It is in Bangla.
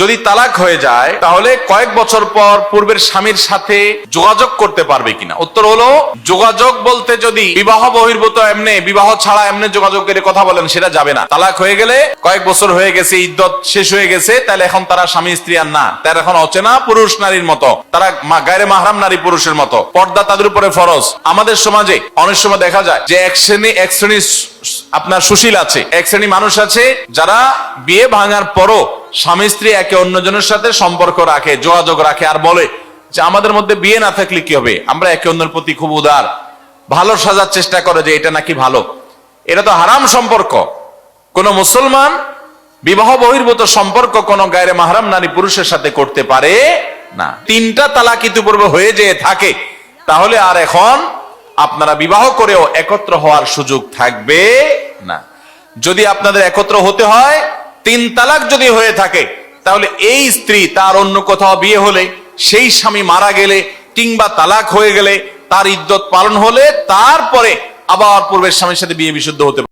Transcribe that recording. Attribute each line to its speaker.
Speaker 1: যদি তালাক হয়ে যায় তাহলে কয়েক বছর পর পূর্বের স্বামীর সাথে যোগাযোগ করতে পারবে কিনা? উত্তর হলো, যোগাযোগ বলতে যদি বিবাহ বহির্ভূত এমনি, বিবাহ ছাড়া এমনি যোগাযোগ করে কথা বলেন, সেটা যাবে না। তালাক হয়ে গেলে কয়েক বছর হয়ে গেছে, ইদ্যত শেষ হয়ে গেছে, তাহলে এখন তারা স্বামী স্ত্রী আর না, তারা এখন অচেনা পুরুষ নারীর মতো, তারা গায়রে মাহরাম নারী পুরুষের মতো, পর্দা তাদের উপরে ফরজ। আমাদের সমাজে অনেক সময় দেখা যায় যে এক শ্রেণী আপনার সুশীল আছে, এক শ্রেণী মানুষ আছে যারা বিয়ে ভাঙার পরও স্বামী স্ত্রী একে অন্যজনের সাথে সম্পর্ক রাখে, যোগাযোগ রাখে, আর বলে যে আমাদের মধ্যে বিয়ে না থাকলে কি হবে, আমরা একে অন্যের প্রতি খুব উদার, ভালো সাজার চেষ্টা করে যে এটা নাকি ভালো। এটা তো হারাম সম্পর্ক। কোন মুসলমান বিবাহ বহির্ভূত সম্পর্ক কোন গায়রে মাহরাম নারী পুরুষের সাথে করতে পারে না। 3টা তালাক ইতিপূর্বে হয়ে যেয়ে থাকে, তাহলে আর এখন আপনারা বিবাহ করেও একত্র হওয়ার সুযোগ থাকবে না। যদি আপনাদের একত্র হতে হয়, 3 তালাক যদি হয়ে থাকে, তাহলে এই স্ত্রী তার অন্য কোথাও বিয়ে হলে, সেই স্বামী মারা গেলে কিংবা তালাক হয়ে গেলে, তার ইদ্যত পালন হলে তারপরে আবার পূর্বের স্বামীর সাথে বিয়ে বিশুদ্ধ হতে পারে।